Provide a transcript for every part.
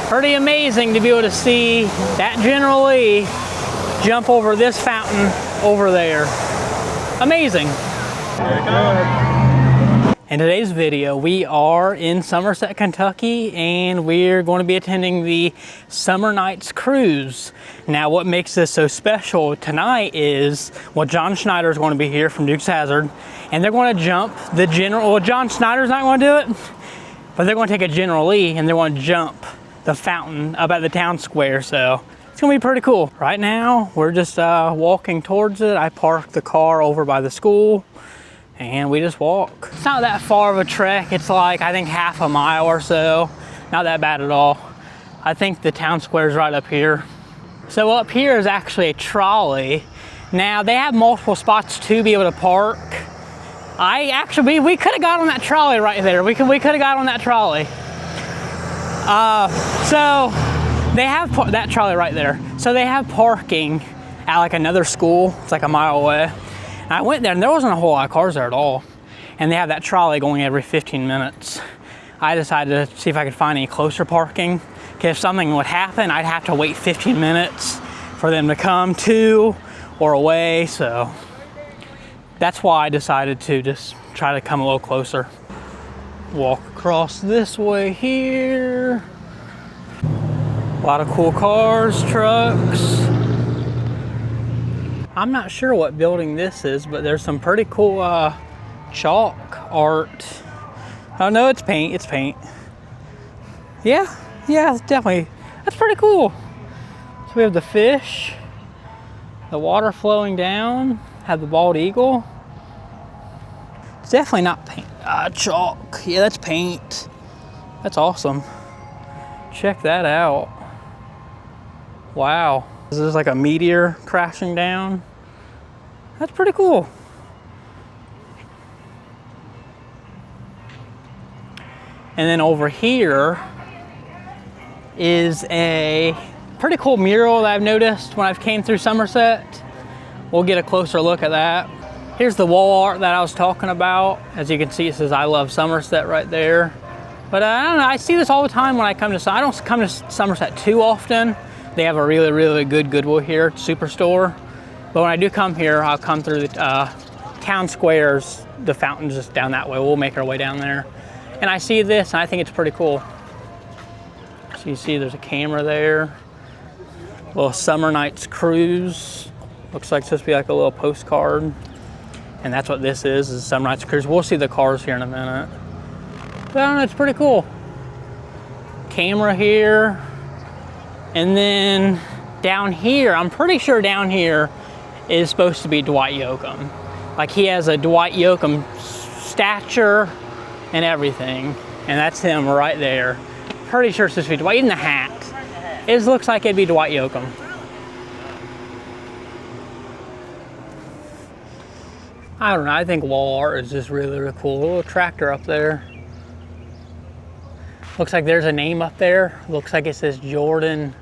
Pretty amazing to be able to see that General Lee jump over this fountain over there. Amazing. In today's video, we are in Somerset, Kentucky, and we're going to be attending the Somernites Cruise. Now, what makes this so special tonight is, well, John Schneider is going to be here from Dukes of Hazzard, and they're going to jump the General. Well, John Schneider's not going to do it, but they're going to take a General Lee and they're going to jump the fountain up at the town square. So it's going to be pretty cool. Right now, we're just walking towards it. I parked the car over by the school, and we just walk. It's not that far of a trek. It's like, I think, half a mile or so. Not that bad at all. I think the town square is right up here. So up here is actually a trolley. Now, they have multiple spots to be able to park. We could have got on that trolley right there. We could have got on that trolley. So they have that trolley right there. So they have parking at like another school. It's like a mile away. And I went there and there wasn't a whole lot of cars there at all. And they have that trolley going every 15 minutes. I decided to see if I could find any closer parking. Because if something would happen, I'd have to wait 15 minutes for them to come to or away. So that's why I decided to just try to come a little closer. Walk across this way here. A lot of cool cars, trucks. I'm not sure what building this is, but there's some pretty cool chalk art. Oh no, it's paint, it's paint. Yeah, it's definitely, that's pretty cool. So we have the fish, the water flowing down, have the bald eagle. It's definitely not paint, chalk. Yeah, that's paint. That's awesome. Check that out. Wow. This is like a meteor crashing down. That's pretty cool. And then over here is a pretty cool mural that I've noticed when I've came through Somerset. We'll get a closer look at that. Here's the wall art that I was talking about. As you can see, it says "I love Somerset" right there. But I don't know, I see this all the time when I come to, I don't come to Somerset too often. They have a really, really good Goodwill here, Superstore. But when I do come here, I'll come through the town squares. The fountain's just down that way. We'll make our way down there. And I see this, and I think it's pretty cool. So you see there's a camera there. Little Somernites Cruise. Looks like it's supposed to be like a little postcard. And that's what this is Somernites Cruise. We'll see the cars here in a minute. But I don't know, it's pretty cool. Camera here. And then down here, I'm pretty sure down here is supposed to be Dwight Yoakam. Like, he has a Dwight Yoakam stature and everything. And that's him right there. Pretty sure it's supposed to be Dwight in the hat. It looks like it'd be Dwight Yoakam. I don't know, I think wall art is just really, really cool. A little tractor up there. Looks like there's a name up there. Looks like it says Jordan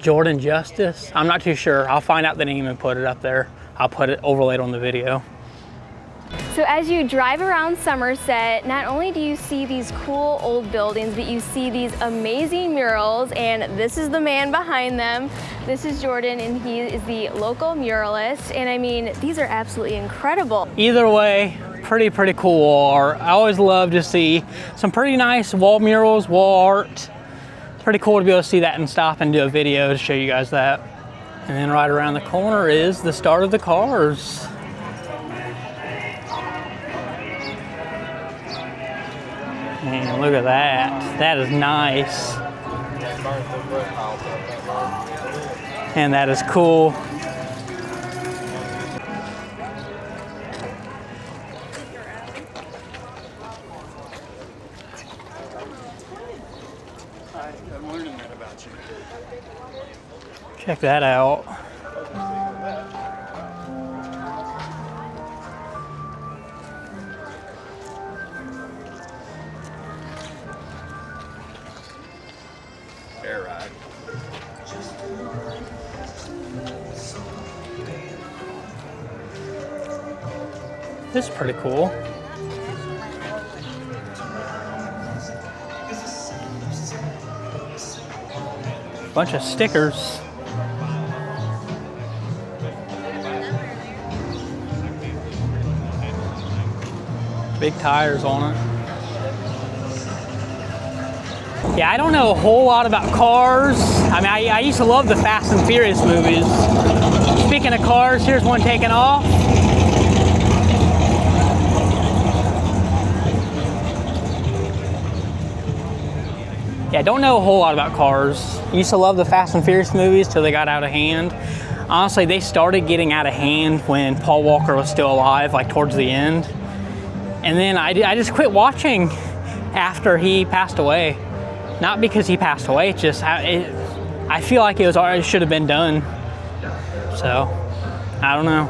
Justice. I'm not too sure. I'll find out the name and put it up there. I'll put it overlaid on the video. So as you drive around Somerset, not only do you see these cool old buildings, but you see these amazing murals, and this is the man behind them. This is Jordan, and he is the local muralist, and I mean, these are absolutely incredible. Either way, pretty cool wall art. I always love to see some pretty nice wall murals, wall art. It's pretty cool to be able to see that and stop and do a video to show you guys that. And then right around the corner is the start of the cars. Man, look at that. That is nice. And that is cool. I'm learning that about you. Check that out. Air ride. This is pretty cool. Bunch of stickers. Big tires on it. Yeah, I don't know a whole lot about cars. I mean, I used to love the Fast and Furious movies. Speaking of cars, here's one taking off. Yeah, I don't know a whole lot about cars. I used to love the Fast and Furious movies till they got out of hand. Honestly, they started getting out of hand when Paul Walker was still alive, like towards the end. And then I just quit watching after he passed away. Not because he passed away, it's just, I feel like it should have been done. So, I don't know.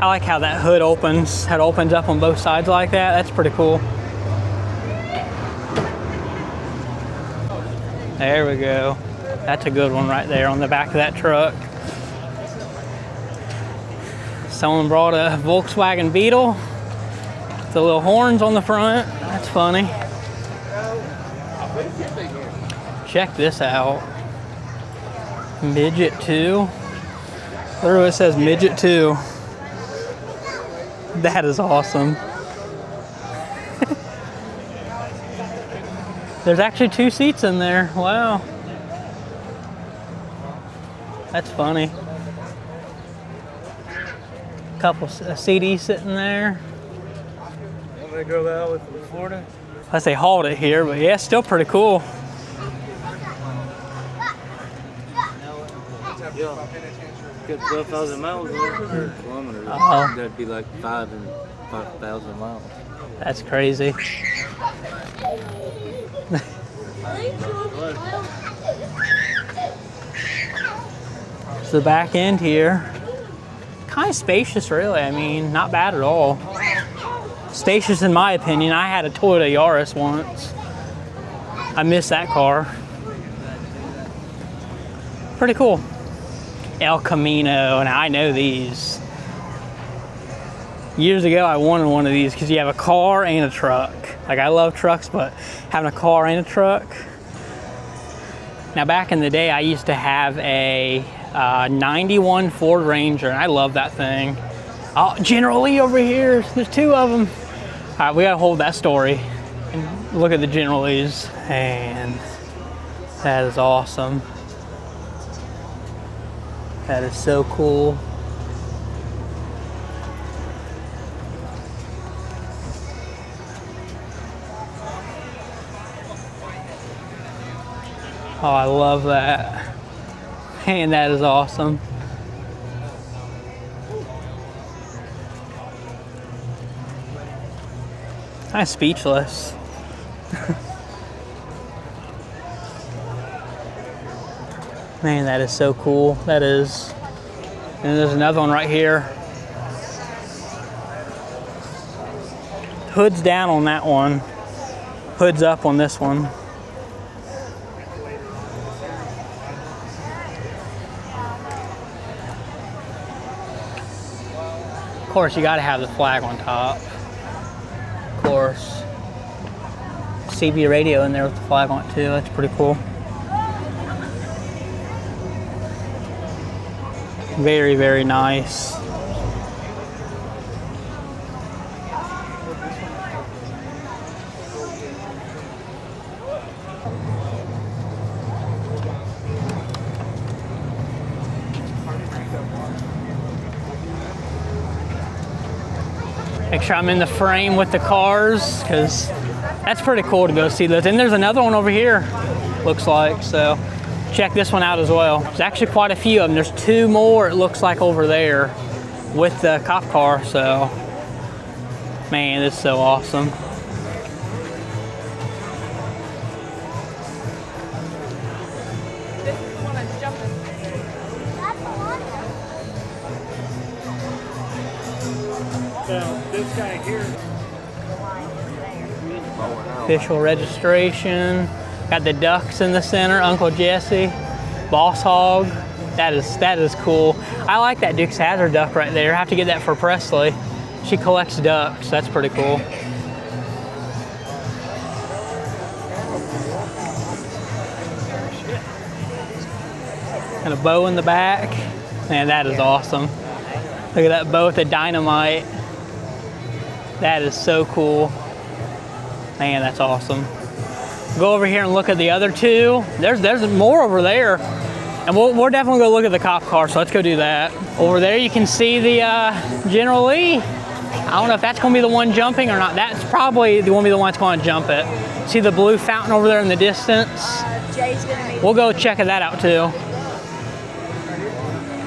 I like how that hood opens, how it opens up on both sides like that. That's pretty cool. There we go. That's a good one right there on the back of that truck. Someone brought a Volkswagen Beetle with the little horns on the front. That's funny. Check this out. Midget 2. Literally it says Midget 2. That is awesome. There's actually 2 seats in there. Wow. That's funny. Couple CDs sitting there. Want me to go that way from Florida? Unless they hauled it here, but yeah, still pretty cool. Yeah. Got 12,000 miles or kilometers. Uh-oh. That'd be like 5,000 miles. That's crazy. It's the back end here. Kind of spacious, really. I mean, not bad at all. Spacious in my opinion. I had a Toyota Yaris once. I miss that car. Pretty cool. El Camino, and I know these. Years ago, I wanted one of these because you have a car and a truck. Like, I love trucks, but having a car and a truck. Now, back in the day, I used to have a 91 Ford Ranger, and I love that thing. Oh, General Lee over here. There's 2 of them. All right, we gotta hold that story and look at the General Lees, and that is awesome. That is so cool. Oh, I love that. Man, that is awesome. I'm speechless. Man, that is so cool. That is. And there's another one right here. Hood's down on that one. Hood's up on this one. Of course, you gotta have the flag on top. Of course. CB radio in there with the flag on it too. That's pretty cool. Very, very nice. Make sure I'm in the frame with the cars, because that's pretty cool to go see those. And there's another one over here, looks like, so check this one out as well. There's actually quite a few of them. There's 2 more, it looks like, over there with the cop car, so man, it's so awesome. This guy here. Official registration. Got the ducks in the center, Uncle Jesse, Boss Hog. That is cool. I like that Dukes of Hazzard duck right there. I have to get that for Presley. She collects ducks. That's pretty cool. And a bow in the back. Man, that is awesome. Look at that bow with the dynamite. That is so cool. Man, that's awesome. Go over here and look at the other two. There's more over there. And we're definitely gonna look at the cop car, so let's go do that. Over there you can see the General Lee. I don't know if that's gonna be the one jumping or not. That's probably gonna be the one that's gonna jump it. See the blue fountain over there in the distance? We'll go check that out too.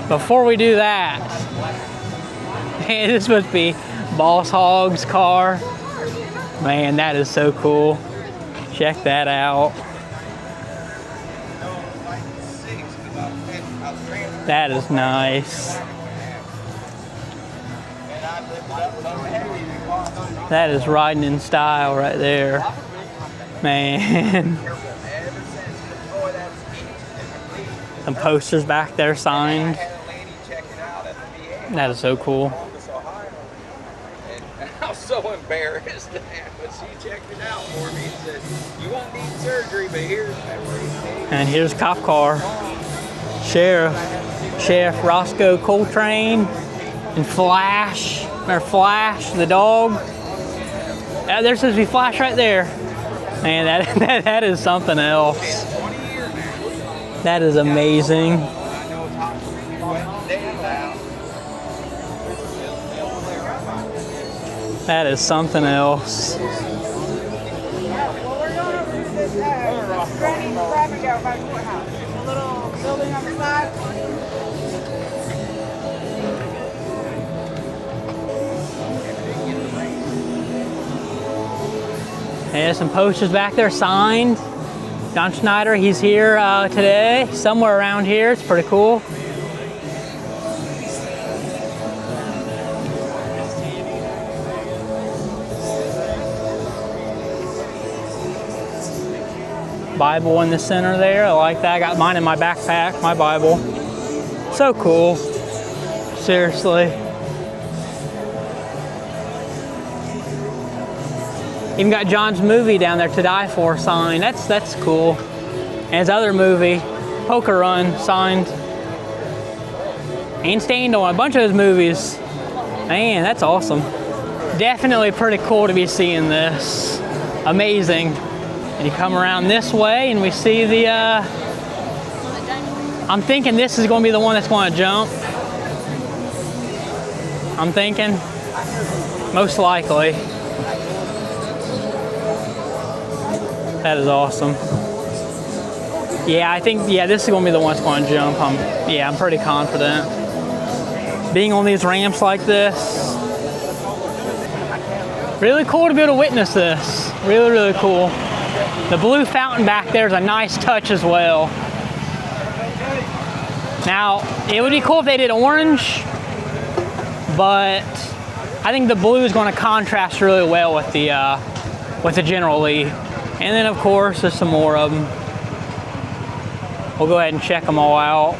Before we do that, man, this must be Boss Hogg's car. Man, that is so cool. Check that out. That is nice. That is riding in style right there. Man. Some posters back there signed. That is so cool. I was so embarrassed, but she checked it out for me and said, "You won't need surgery, but here's everything." And here's cop car. Sheriff Roscoe Coltrane and Flash. Or Flash, the dog. There's supposed to be Flash right there. Man, that is something else. That is amazing. That is something else. Well, we're going over to this Granny Rabbit by the courthouse. The little building on the side. There's some posters back there signed. John Schneider, he's here today, somewhere around here. It's pretty cool. Bible in the center there. I like that. I got mine in my backpack, my Bible. So cool. Seriously. Even got John's movie down there, To Die For, signed. That's cool. And his other movie, Poker Run, signed. And stained on a bunch of his movies. Man, that's awesome. Definitely pretty cool to be seeing this. Amazing. And you come around this way and we see the, I'm thinking this is going to be the one that's going to jump. I'm thinking, most likely. That is awesome. Yeah, I think, this is going to be the one that's going to jump. I'm pretty confident. Being on these ramps like this, really cool to be able to witness this. Really, really cool. The blue fountain back there is a nice touch as well. Now, it would be cool if they did orange, but I think the blue is going to contrast really well with the General Lee. And then, of course, there's some more of them. We'll go ahead and check them all out.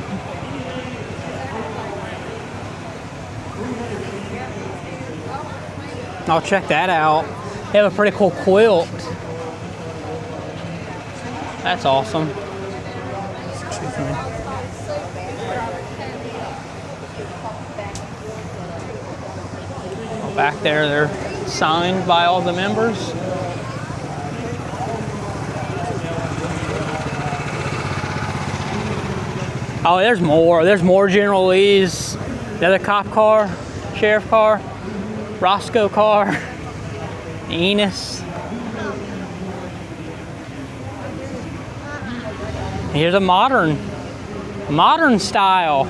I'll check that out. They have a pretty cool quilt. That's awesome. Excuse me. Back there, they're signed by all the members. Oh, there's more. There's more General Lees. The other cop car, sheriff car, Roscoe car, Enos. Here's a modern style.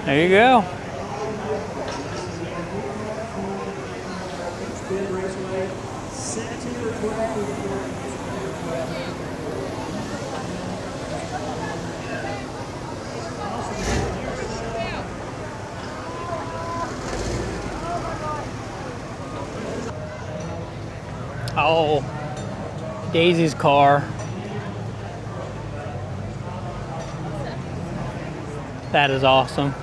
There you go. Oh, Daisy's car. That is awesome.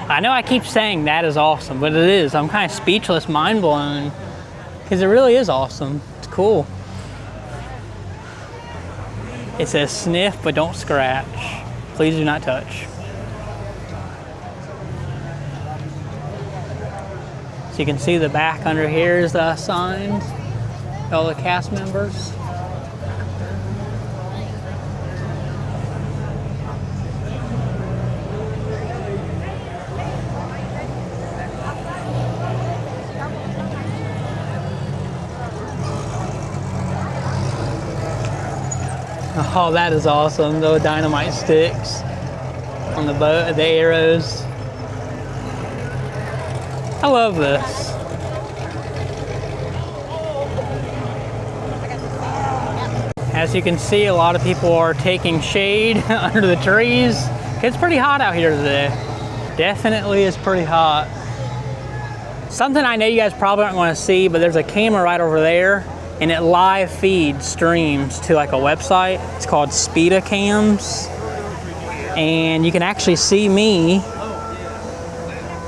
I know I keep saying that is awesome, but it is. I'm kind of speechless, mind blown, because it really is awesome. It's cool. It says sniff, but don't scratch. Please do not touch. So you can see the back under here is signed, all the cast members. Oh, that is awesome. The dynamite sticks on the boat, the arrows. I love this. As you can see, a lot of people are taking shade under the trees. It's pretty hot out here today. Definitely is pretty hot. Something I know you guys probably aren't going to see, but there's a camera right over there, and it live feeds streams to like a website. It's called Speeda Cams, and you can actually see me.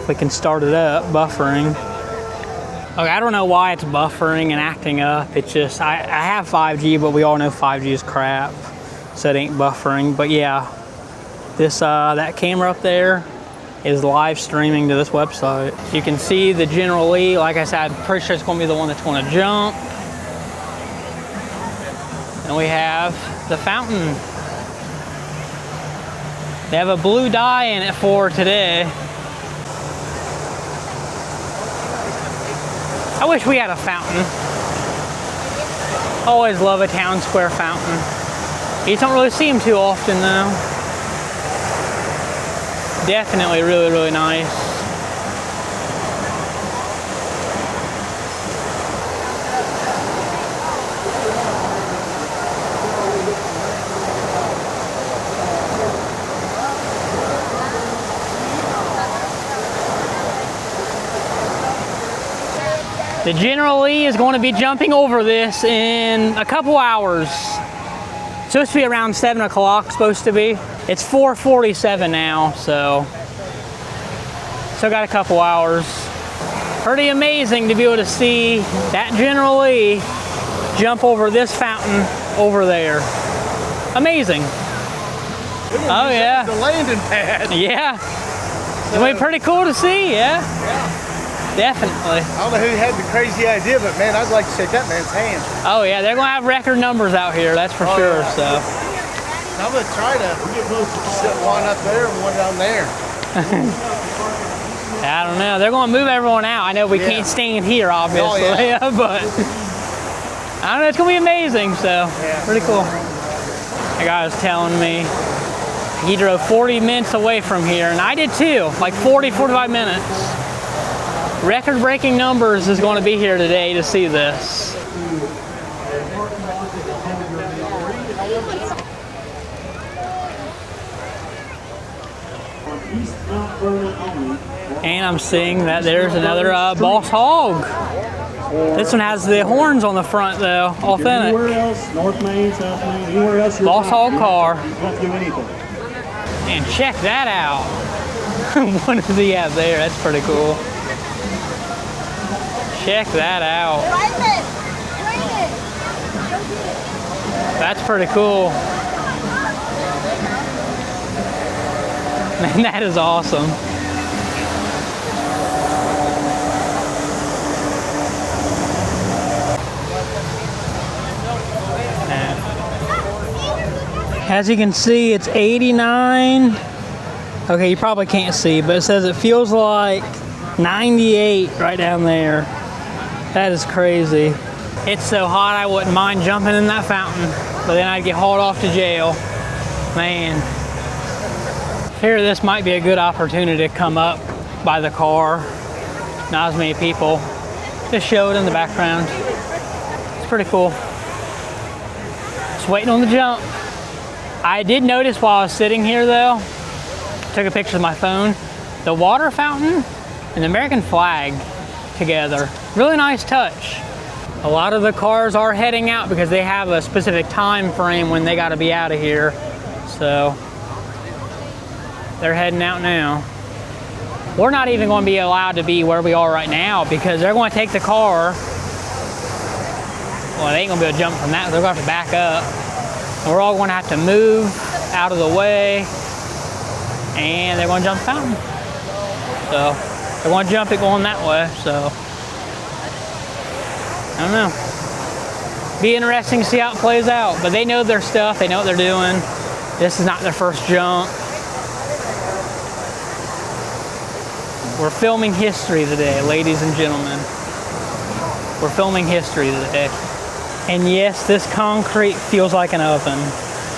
If we can start it up, buffering. Okay, I don't know why it's buffering and acting up. It's just, I have 5G, but we all know 5G is crap, so it ain't buffering. But yeah, this that camera up there is live streaming to this website. You can see the General Lee. Like I said, I'm pretty sure it's gonna be the one that's gonna jump. And we have the fountain. They have a blue dye in it for today. I wish we had a fountain. Always love a town square fountain. You don't really see them too often though. Definitely really, really nice. The General Lee is going to be jumping over this in a couple hours. It's supposed to be around 7 o'clock, supposed to be. It's 4:47 now, so still got a couple hours. Pretty amazing to be able to see that General Lee jump over this fountain over there. Amazing. Oh yeah. The landing pad. Yeah. It'll be pretty cool to see, yeah. Definitely. I don't know who had the crazy idea, but man, I'd like to shake that man's hand. Oh yeah, they're gonna have record numbers out here, that's for sure. Yeah. So I'm gonna try to set one up there and one down there. I don't know. They're gonna move everyone out. I know we can't stand here, obviously, but I don't know. It's gonna be amazing. So pretty cool. The guy was telling me he drove 40 minutes away from here, and I did too. Like 40, 45 minutes. Record-breaking numbers is going to be here today to see this. And I'm seeing that there's another Boss Hog. This one has the horns on the front though, authentic. Anywhere else, North Main, South Main, anywhere else. Boss Hog car. You don't have to do anything. And check that out. What does he have there? That's pretty cool. Check that out. That's pretty cool. Man, that is awesome. As you can see, it's 89. Okay, you probably can't see, but it says it feels like 98 right down there. That is crazy. It's so hot I wouldn't mind jumping in that fountain, but then I'd get hauled off to jail. Man. Here, this might be a good opportunity to come up by the car. Not as many people. Just show it in the background. It's pretty cool. Just waiting on the jump. I did notice while I was sitting here though, took a picture with my phone, the water fountain and the American flag together. Really nice touch. A lot of the cars are heading out because they have a specific time frame when they got to be out of here. So they're heading out now. We're not even going to be allowed to be where we are right now because they're going to take the car. Well, they ain't going to be able to jump from that. They're going to have to back up. We're all gonna have to move out of the way, and they're gonna jump the fountain. So they're gonna jump it going that way, so I don't know. Be interesting to see how it plays out, but they know their stuff, they know what they're doing. This is not their first jump. We're filming history today, ladies and gentlemen. We're filming history today. And yes, this concrete feels like an oven.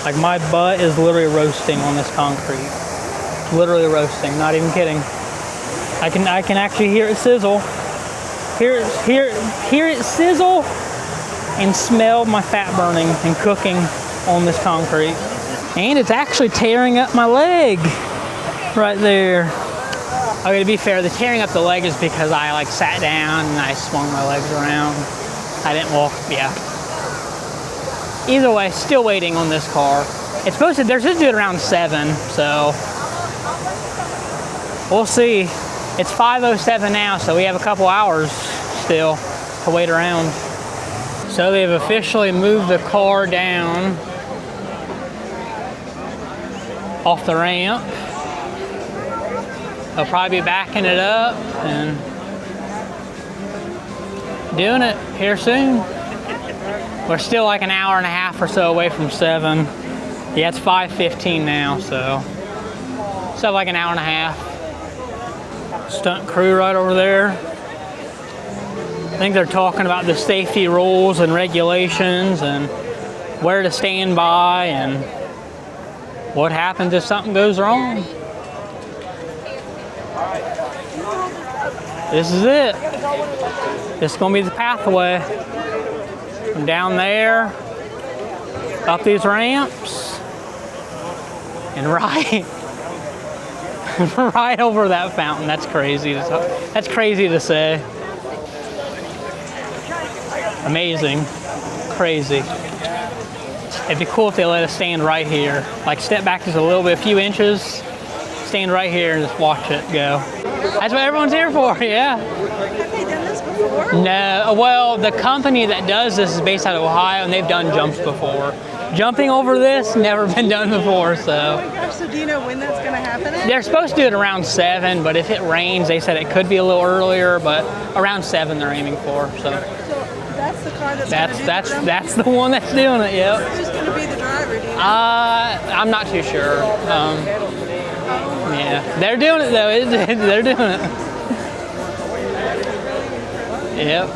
Like my butt is literally roasting on this concrete. Literally roasting, not even kidding. I can actually hear it sizzle. Hear it sizzle and smell my fat burning and cooking on this concrete. And it's actually tearing up my leg right there. Okay, to be fair, the tearing up the leg is because I like sat down and I swung my legs around. I didn't walk, yeah. Either way, still waiting on this car. It's supposed to, they're supposed to do it around 7, so we'll see. It's 5:07 now, so we have a couple hours still to wait around. So they've officially moved the car down off the ramp. They'll probably be backing it up and doing it here soon. We're still like an hour and a half or so away from 7. Yeah, it's 5:15 now, so still like an hour and a half. Stunt crew right over there. I think they're talking about the safety rules and regulations and where to stand by and what happens if something goes wrong. This is it. This is gonna be the pathway. From down there, up these ramps, and right, right over that fountain. That's crazy. That's crazy to say. Amazing, crazy. It'd be cool if they let us stand right here. Like step back just a little bit, a few inches, stand right here and just watch it go. That's what everyone's here for, yeah. Have they done this before? No, well, the company that does this is based out of Ohio, and they've done jumps before. Jumping over this, never been done before, so. Oh my gosh, so do you know when that's going to happen? They're supposed to do it around 7, but if it rains, they said it could be a little earlier, but around 7 they're aiming for, so. So that's the car that's going to do the jumping? That's the one that's doing it, yep. Who's going to be the driver, do you know? I'm not too sure. Yeah, they're doing it though, they're doing it. Yep.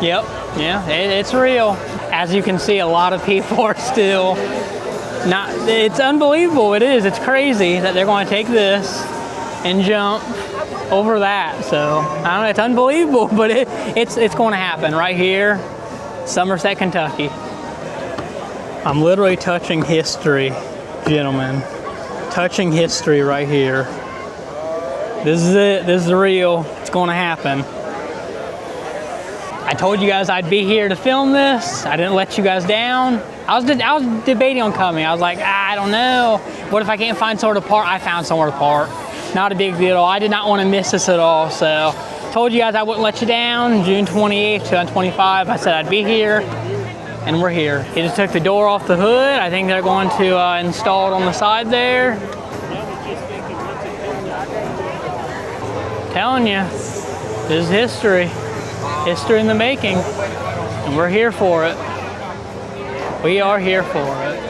Yep, yeah, it's real. As you can see, a lot of people are still not, it's unbelievable, it is. It's crazy that they're going to take this and jump over that. So, I don't know, it's unbelievable, but it's going to happen right here, Somerset, Kentucky. I'm literally touching history, gentlemen. Touching history right here. This is it, this is real, it's going to happen. I told you guys I'd be here to film this. I didn't let you guys down. I was debating on coming. I was like, I don't know. What if I can't find somewhere to park? I found somewhere to park. Not a big deal. I did not want to miss this at all. So told you guys I wouldn't let you down. June 28th, 2025. I said I'd be here, and we're here. He just took the door off the hood. I think they're going to install it on the side there. Telling you, this is history. History in the making, and we're here for it. We are here for it.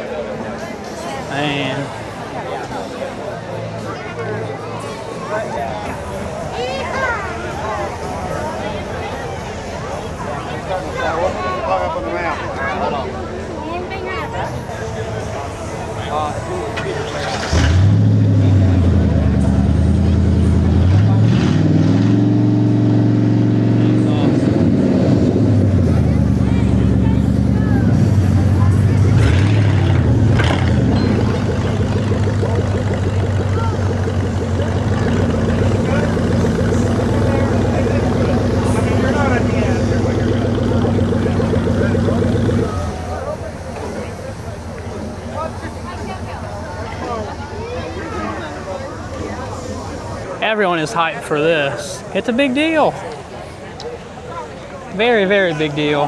Man. Everyone is hyped for this. It's a big deal. Very, very big deal.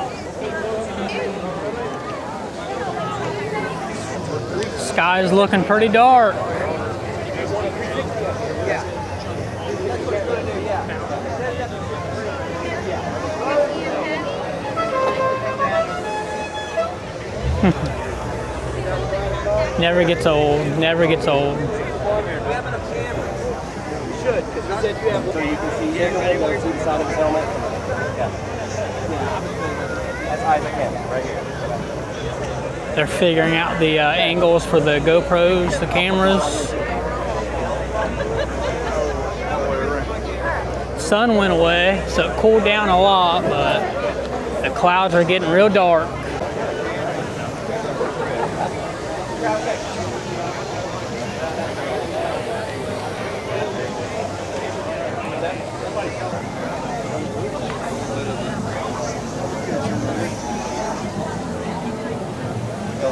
Sky's looking pretty dark. Never gets old, never gets old. So you can see everything to the side of his helmet. Yeah. As high as I can, right here. They're figuring out the angles for the GoPros, the cameras. Sun went away, so it cooled down a lot, but the clouds are getting real dark.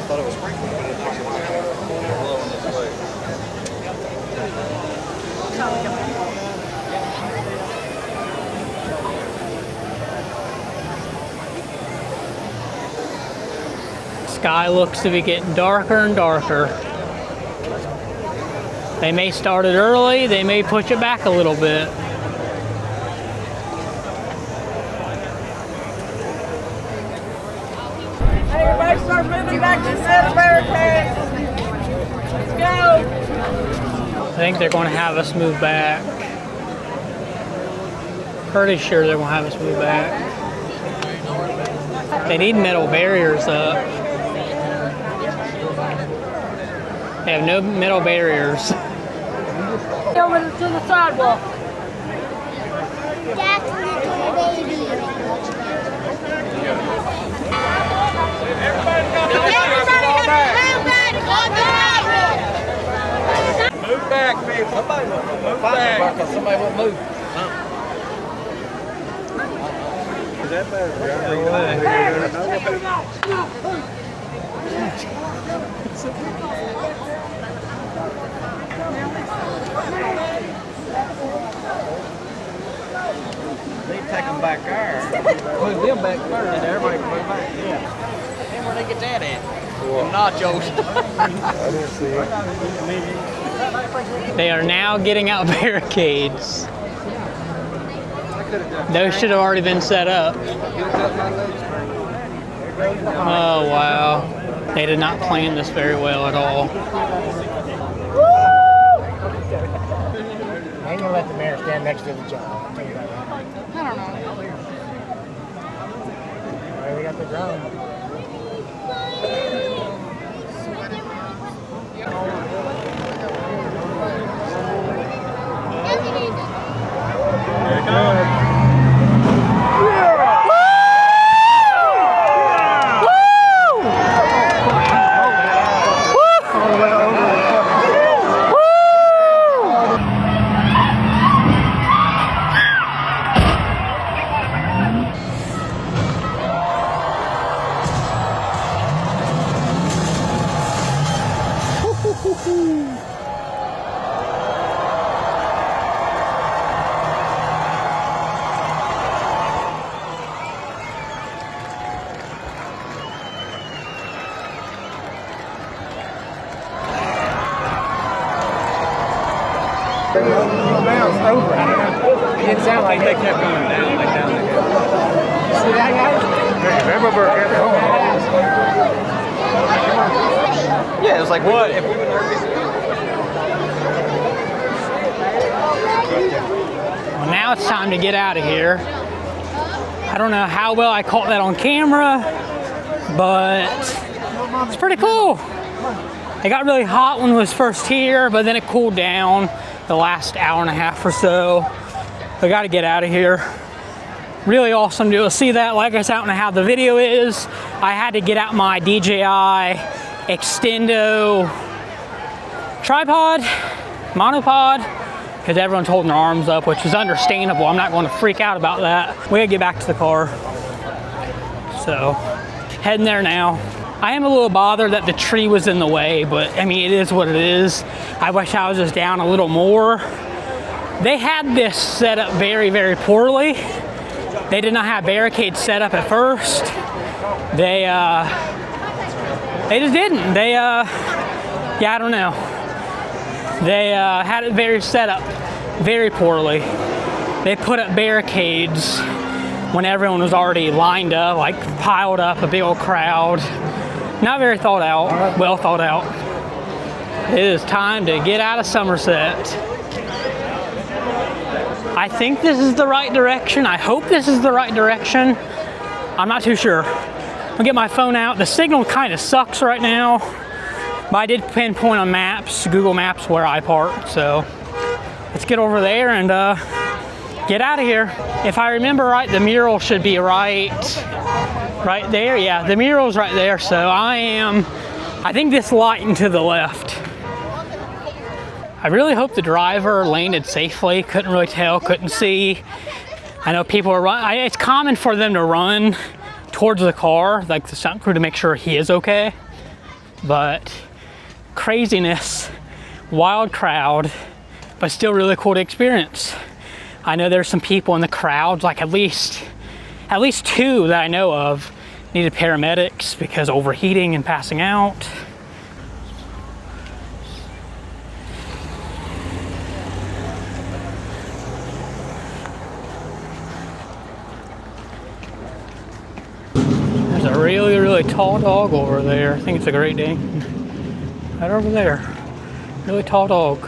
Thought it was sprinkling, but it's blowing this way. Sky looks to be getting darker and darker. They may start it early, they may push it back a little bit. Everybody start moving back to the center barricade. Let's go. I think they're going to have us move back. Pretty sure they're going to have us move back. They need metal barriers up. They have no metal barriers. Over to the sidewalk. That's when you're doing baby. Move back, people. Somebody will move back. Somebody will move. Is that better? They take them back there. Move them back first. And everybody can move back. Yeah. And where they get that at? Nachos. I didn't see it. They are now getting out barricades. Those should have already been set up. Oh, wow. They did not plan this very well at all. I ain't gonna let the mayor stand next to the judge. I'll tell you that. I don't know. All right, we got the drone. Here it comes. Bounced over. It didn't sound like they kept going down. Like down there. See that guy? Yeah, it was like what? If we were Well, now it's time to get out of here. I don't know how well I caught that on camera, but it's pretty cool. It got really hot when it was first here, but then it cooled down the last hour and a half or so. I got to get out of here. Really awesome to see that. Like I said, I don't know how the video is. I had to get out my DJI Extendo tripod, monopod, because everyone's holding their arms up, which is understandable. I'm not going to freak out about that. We gotta get back to the car. So, heading there now. I am a little bothered that the tree was in the way, but I mean, it is what it is. I wish I was just down a little more. They had this set up very, very poorly. They did not have barricades set up at first. They just didn't. Yeah, I don't know. They had it very set up very poorly. They put up barricades when everyone was already lined up, like piled up, a big old crowd. Not very thought out, well thought out. It is time to get out of Somerset. I think this is the right direction. I hope this is the right direction. I'm not too sure. I'll get my phone out. The signal kind of sucks right now, but I did pinpoint on maps, Google Maps, where I parked. So let's get over there and get out of here. If I remember right, the mural should be right there. Yeah, the mural's right there. So I think this light and to the left. I really hope the driver landed safely. Couldn't really tell, couldn't see. I know people are running. It's common for them to run towards the car, like the stunt crew, to make sure he is okay. But craziness, wild crowd, but still really cool to experience. I know there's some people in the crowd, like at least two that I know of needed paramedics because overheating and passing out. There's a really, really tall dog over there. I think it's a Great Dane. Right over there. Really tall dog.